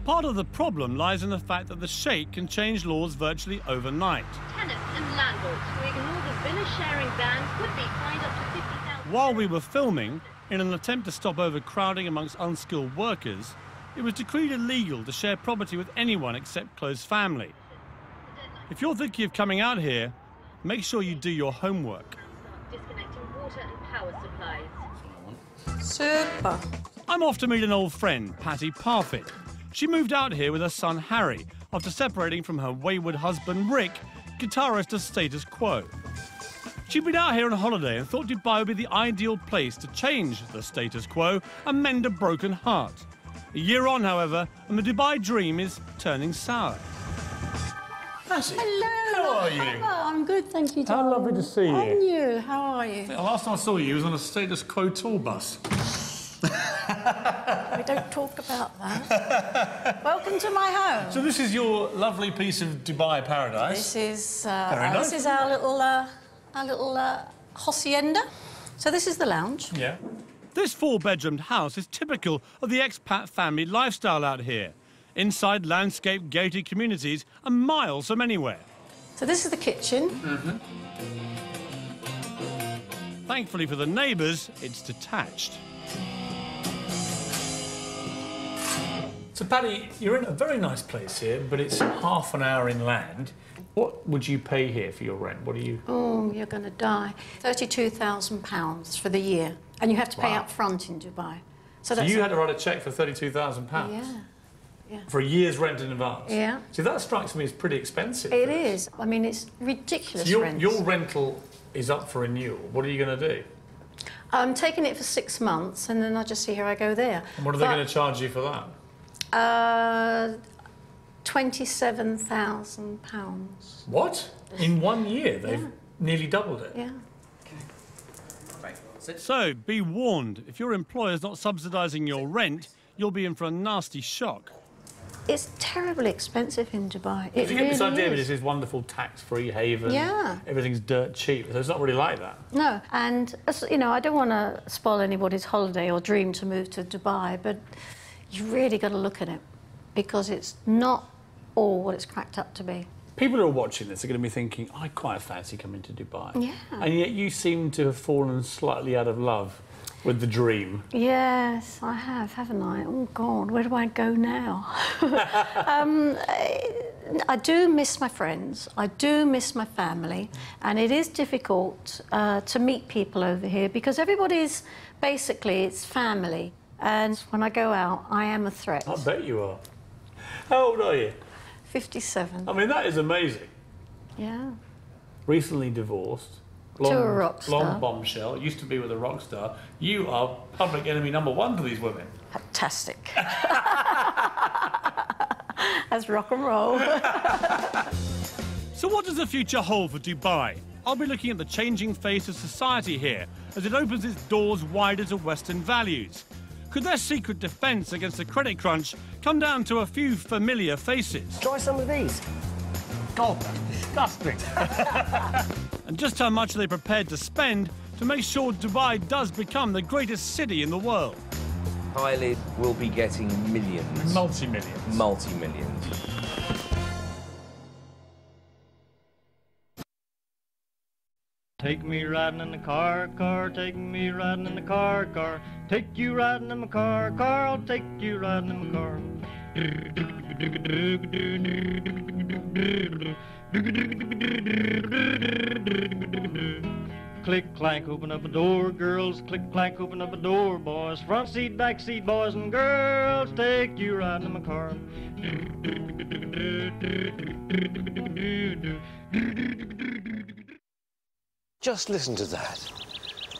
Part of the problem lies in the fact that the Sheikh can change laws virtually overnight. Tenants and landlords who ignore the villa sharing ban could be fined up to 50,000. While we were filming, in an attempt to stop overcrowding amongst unskilled workers, it was decreed illegal to share property with anyone except close family. If you're thinking of coming out here, make sure you do your homework. Disconnecting water and power supplies. Super. I'm off to meet an old friend, Patty Parfit. She moved out here with her son Harry after separating from her wayward husband Rick, guitarist of Status Quo. She'd been out here on holiday and thought Dubai would be the ideal place to change the status quo and mend a broken heart. A year on, however, and the Dubai dream is turning sour. Nancy, hello. How are you? Hello, I'm good, thank you, How darling. lovely to see you. And you, how are you? The last time I saw you was on a Status Quo tour bus. We don't talk about that. Welcome to my home. So this is your lovely piece of Dubai paradise. This is nice. this is our little hacienda. So this is the lounge. Yeah. This 4-bedroomed house is typical of the expat family lifestyle out here. Inside landscape gated communities and miles from anywhere. So this is the kitchen. Mm-hmm. Thankfully for the neighbours, it's detached. So, Paddy, you're in a very nice place here, but it's half an hour inland. What would you pay here for your rent? What do you... Oh, you're going to die. £32,000 for the year. And you have to pay Wow. up front in Dubai. So that's you had to write a cheque for £32,000? Yeah. For a year's rent in advance? Yeah. See, that strikes me as pretty expensive. It is. I mean, it's ridiculous So rent. your rental is up for renewal. What are you going to do? I'm taking it for 6 months, and then I just see how I go there. And what are they going to charge you for that? £27,000. What? In 1 year, they've nearly doubled it? Yeah. So, be warned, if your employer's not subsidising your rent, you'll be in for a nasty shock. It's terribly expensive in Dubai. If you get this really idea that is. this is wonderful tax-free haven, Yeah. everything's dirt cheap, so it's not really like that. No, and, you know, I don't want to spoil anybody's holiday or dream to move to Dubai, but you really got to look at it, because it's not all what it's cracked up to be. People who are watching this are going to be thinking, I quite fancy coming to Dubai. Yeah. And yet you seem to have fallen slightly out of love with the dream. Yes, I have, haven't I? Oh, God, where do I go now? I do miss my friends. I do miss my family. And it is difficult to meet people over here because everybody's, basically, it's family. And when I go out, I am a threat. I bet you are. How old are you? 57. I mean, that is amazing. Yeah. Recently divorced. To a rock star. Blonde bombshell. Used to be with a rock star. You are public enemy #1 to these women. Fantastic. That's rock and roll. So what does the future hold for Dubai? I'll be looking at the changing face of society here as it opens its doors wider to Western values. Could their secret defence against the credit crunch come down to a few familiar faces? Try some of these. God, that's disgusting. And just how much are they prepared to spend to make sure Dubai does become the greatest city in the world? Eyelid will be getting millions. Multi-millions. Multi-millions. Take me riding in the car, take me riding in the car, take you riding in my car, I'll take you riding in my car. Click, clank, open up a door, girls, click, clank, open up a door, boys, front seat, back seat, boys and girls, take you riding in my car. Just listen to that.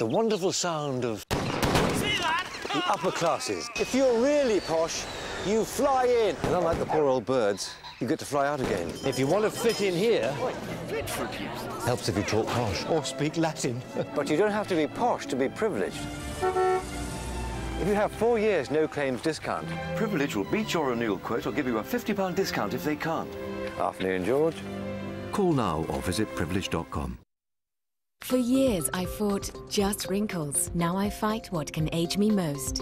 The wonderful sound of See that? the upper classes. If you're really posh, you fly in. And unlike the poor old birds, you get to fly out again. If you want to fit in here, helps if you talk posh or speak Latin. But you don't have to be posh to be privileged. If you have 4 years no claims discount, Privilege will beat your renewal quote or give you a £50 discount if they can't. Afternoon, George. Call now or visit privilege.com. For years, I fought just wrinkles. Now I fight what can age me most.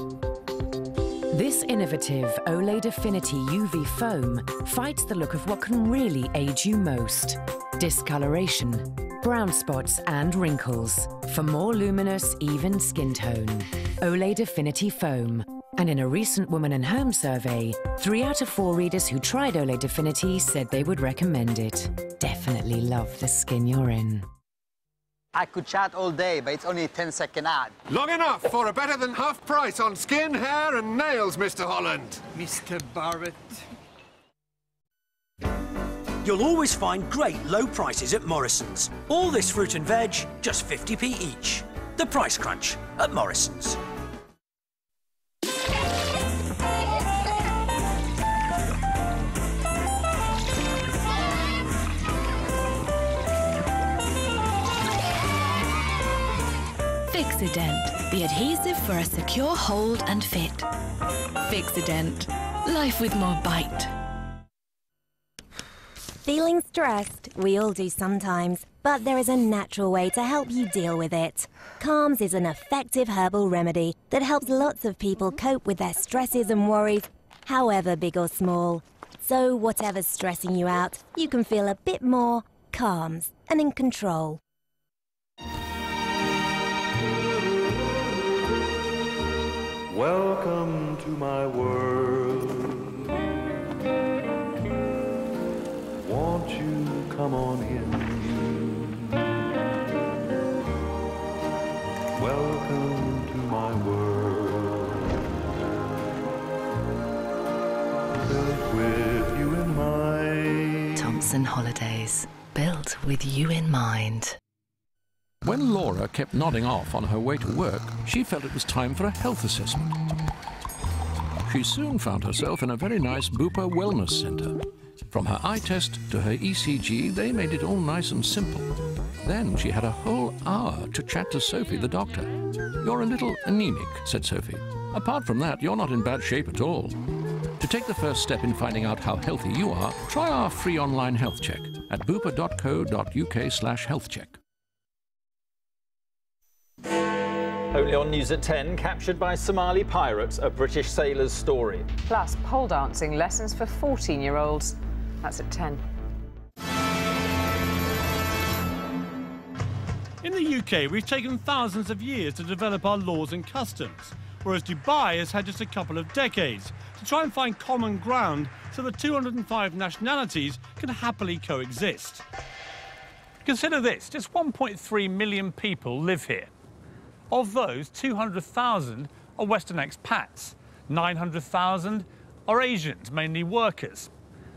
This innovative Olay Affinity UV foam fights the look of what can really age you most. Discoloration, brown spots and wrinkles. For more luminous, even skin tone. Olay Affinity foam. And in a recent Woman and Home survey, 3 out of 4 readers who tried Olay Affinity said they would recommend it. Definitely love the skin you're in. I could chat all day, but it's only a 10-second ad. Long enough for a better than half price on skin, hair and nails, Mr. Holland. Mr. Barrett. You'll always find great low prices at Morrison's. All this fruit and veg, just 50p each. The Price Crunch at Morrison's. Fixident, the adhesive for a secure hold and fit. Fixident, life with more bite. Feeling stressed? We all do sometimes, but there is a natural way to help you deal with it. Calms is an effective herbal remedy that helps lots of people cope with their stresses and worries, however big or small. So whatever's stressing you out, you can feel a bit more calms and in control. Welcome to my world. Won't you come on in? Welcome to my world. Built with you in mind. Thompson Holidays, built with you in mind. When Laura kept nodding off on her way to work, she felt it was time for a health assessment. She soon found herself in a very nice Bupa Wellness Centre. From her eye test to her ECG, they made it all nice and simple. Then she had a whole hour to chat to Sophie, the doctor. "You're a little anemic," said Sophie. "Apart from that, you're not in bad shape at all." To take the first step in finding out how healthy you are, try our free online health check at bupa.co.uk/healthcheck. Only on News at 10, captured by Somali pirates, a British sailor's story. Plus, pole dancing lessons for 14-year-olds. That's at 10. In the the UK, we've taken thousands of years to develop our laws and customs, whereas Dubai has had just a couple of decades to try and find common ground so the 205 nationalities can happily coexist. Consider this, just 1.3 million people live here. Of those, 200,000 are Western expats, 900,000 are Asians, mainly workers,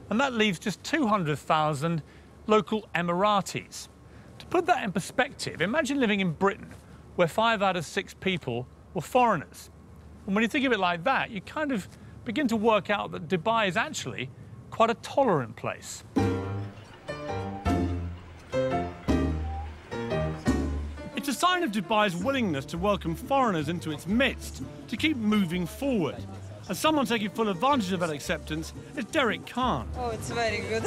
and that leaves just 200,000 local Emiratis. To put that in perspective, imagine living in Britain, where 5 out of 6 people were foreigners. And when you think of it like that, you kind of begin to work out that Dubai is actually quite a tolerant place. It's a sign of Dubai's willingness to welcome foreigners into its midst, to keep moving forward. And someone taking full advantage of that acceptance is Derek Khan. Oh, it's very good.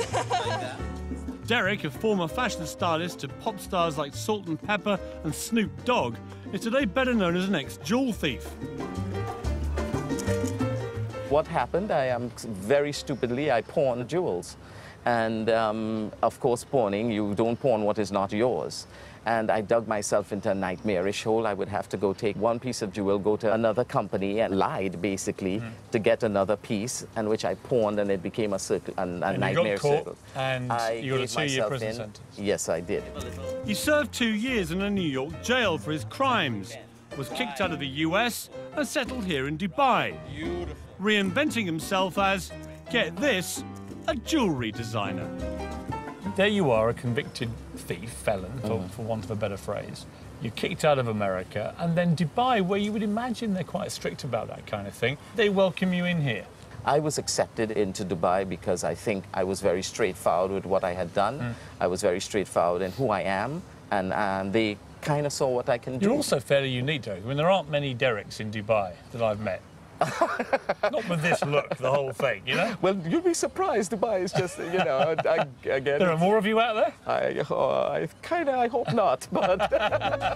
Derek, a former fashion stylist to pop stars like Salt and Pepper and Snoop Dogg, is today better known as an ex-jewel thief. What happened? Very stupidly, I pawned jewels. And of course, pawning, you don't pawn what is not yours. And I dug myself into a nightmarish hole. I would have to go take one piece of jewel, go to another company and lied, basically, to get another piece, and which I pawned, and it became a circle, a nightmare circle. And you got a 2-year prison sentence? Yes, I did. He served 2 years in a New York jail for his crimes, was kicked out of the US and settled here in Dubai, reinventing himself as, get this, a jewellery designer. There you are, a convicted thief, felon, for want of a better phrase. You're kicked out of America, and then Dubai, where you would imagine they're quite strict about that kind of thing, they welcome you in here. I was accepted into Dubai because I think I was very straightforward with what I had done. I was very straightforward in who I am, and they kind of saw what I can do. You're also fairly unique, Derek. I mean, there aren't many Dereks in Dubai that I've met. Not with this look, the whole thing, you know? Well, you'll be surprised. Dubai is just, you know, again... There are more of you out there? I hope not, but...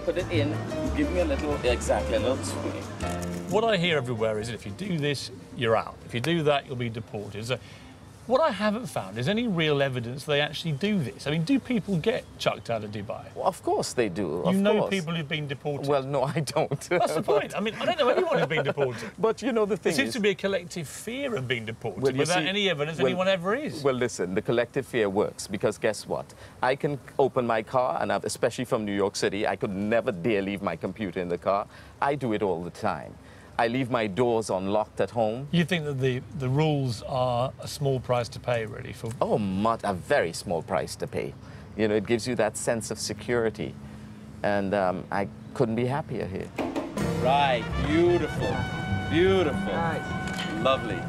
Put it in, give me a little swing. What I hear everywhere is that if you do this, you're out. If you do that, you'll be deported. So, what I haven't found is any real evidence they actually do this. I mean, do people get chucked out of Dubai? Well, of course they do. You know people who've been deported? Well, no, I don't. That's the point. I mean, I don't know anyone who's been deported. But, you know, the thing is... There seems to be a collective fear of being deported without any evidence anyone ever is. Well, listen, the collective fear works because guess what? I can open my car, and especially from New York City, I could never dare leave my computer in the car. I do it all the time. I leave my doors unlocked at home. You think that the rules are a small price to pay, really? For... Oh, a very small price to pay. You know, it gives you that sense of security. And I couldn't be happier here. Right, beautiful, beautiful. Right. Lovely.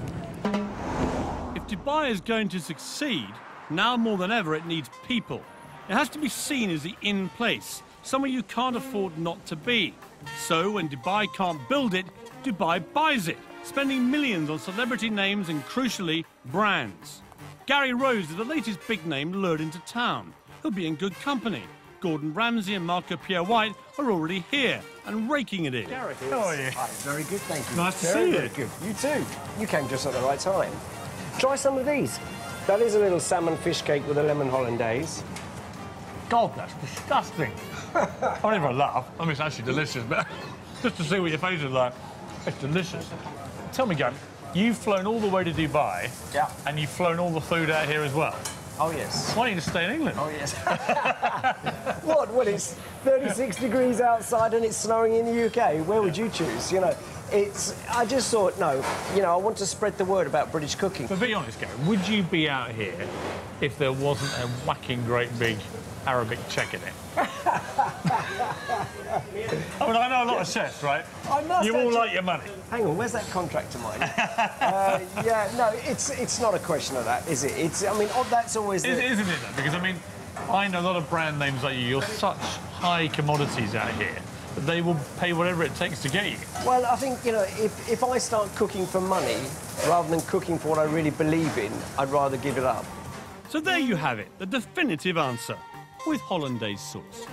If Dubai is going to succeed, now more than ever it needs people. It has to be seen as the in place, somewhere you can't afford not to be. So when Dubai can't build it, Dubai buys it, spending millions on celebrity names and, crucially, brands. Gary Rose is the latest big name lured into town. He'll be in good company. Gordon Ramsay and Marco Pierre White are already here and raking it in. Gary, how are you? Hi, very good, thank you. Nice to see you. Very good. You too. You came just at the right time. Try some of these. That is a little salmon fish cake with a lemon hollandaise. God, that's disgusting. I don't even laugh. I mean, it's actually delicious, but just to see what your face is like, it's delicious. Tell me, Gary, you've flown all the way to Dubai, and you've flown all the food out here as well. Oh, yes. Why don't you just stay in England? Oh, yes. What? Well, it's 36 degrees outside and it's snowing in the UK. Where would you choose? You know, I just thought, no, you know, I want to spread the word about British cooking. But be honest, Gary, would you be out here if there wasn't a whacking great big Arabic check in it? I mean, I know a lot of chefs, right? You all like your money. Hang on, where's that contract of mine? Yeah, no, it's not a question of that, is it? I mean, that's always Isn't it, though? Because, I mean, I know a lot of brand names like you. You're such high commodities out here that they will pay whatever it takes to get you. Well, I think, you know, if I start cooking for money rather than cooking for what I really believe in, I'd rather give it up. So there you have it, the definitive answer, with hollandaise sauce.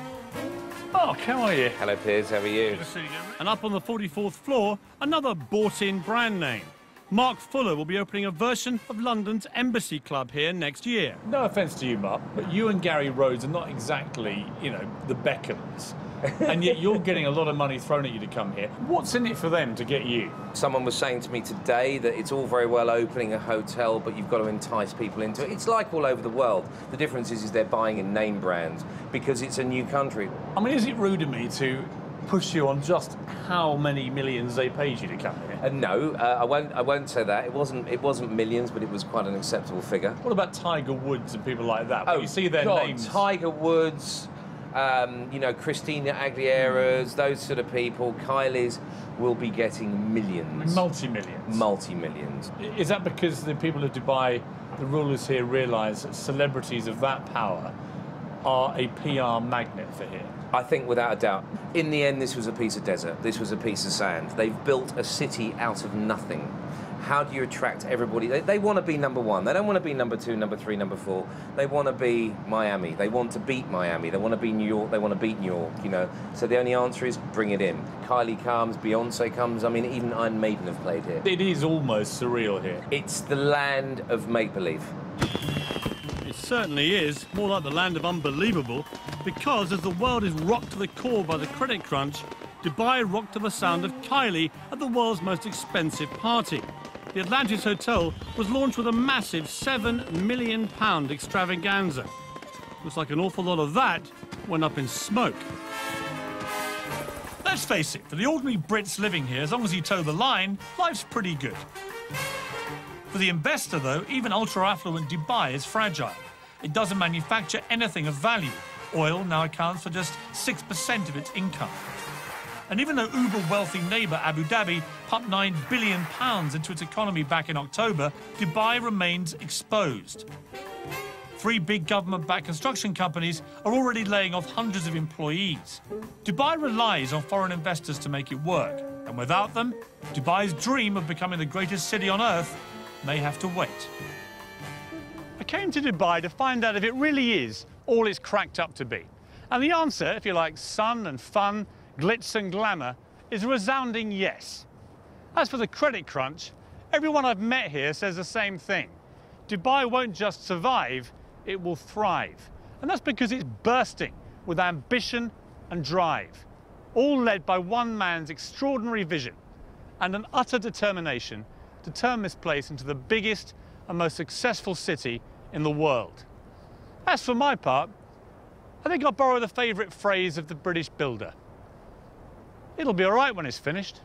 Mark, how are you? Hello, Piers, how are you? Good to see you. And up on the 44th floor, another bought-in brand name. Mark Fuller will be opening a version of London's Embassy Club here next year. No offence to you, Mark, but you and Gary Rhodes are not exactly, you know, the Beckhams. and yet you're getting a lot of money thrown at you to come here. What's in it for them to get you? Someone was saying to me today that it's all very well opening a hotel, but you've got to entice people into it. It's like all over the world. The difference is they're buying in name brands because it's a new country. I mean, is it rude of me to push you on just how many millions they paid you to come here? No, I won't say that. It wasn't millions, but it was quite an acceptable figure. What about Tiger Woods and people like that? Oh, you see their God, names. Tiger Woods, you know, Christina Aguilera's, those sort of people. Kylie's will be getting millions. Multi-millions. Multi-millions. Is that because the people of Dubai, the rulers here, realise that celebrities of that power are a PR magnet for here? I think without a doubt. In the end, this was a piece of desert. This was a piece of sand. They've built a city out of nothing. How do you attract everybody? They want to be number one. They don't want to be number two, number three, number four. They want to be Miami. They want to beat Miami. They want to be New York. They want to beat New York, you know. So the only answer is bring it in. Kylie comes, Beyonce comes. I mean, even Iron Maiden have played here. It is almost surreal here. It's the land of make-believe. It certainly is, more like the land of unbelievable, because as the world is rocked to the core by the credit crunch, Dubai rocked to the sound of Kylie at the world's most expensive party. The Atlantis Hotel was launched with a massive £7 million extravaganza. Looks like an awful lot of that went up in smoke. Let's face it, for the ordinary Brits living here, as long as you toe the line, life's pretty good. For the investor, though, even ultra-affluent Dubai is fragile. It doesn't manufacture anything of value. Oil now accounts for just 6% of its income. And even though uber-wealthy neighbour Abu Dhabi pumped £9 billion into its economy back in October, Dubai remains exposed. 3 big government-backed construction companies are already laying off hundreds of employees. Dubai relies on foreign investors to make it work, and without them, Dubai's dream of becoming the greatest city on earth may have to wait. I came to Dubai to find out if it really is all it's cracked up to be. And the answer, if you like sun and fun, glitz and glamour, is a resounding yes. As for the credit crunch, everyone I've met here says the same thing. Dubai won't just survive, it will thrive. And that's because it's bursting with ambition and drive, all led by one man's extraordinary vision and an utter determination to turn this place into the biggest and most successful city in the world. As for my part, I think I'll borrow the favourite phrase of the British builder. It'll be all right when it's finished.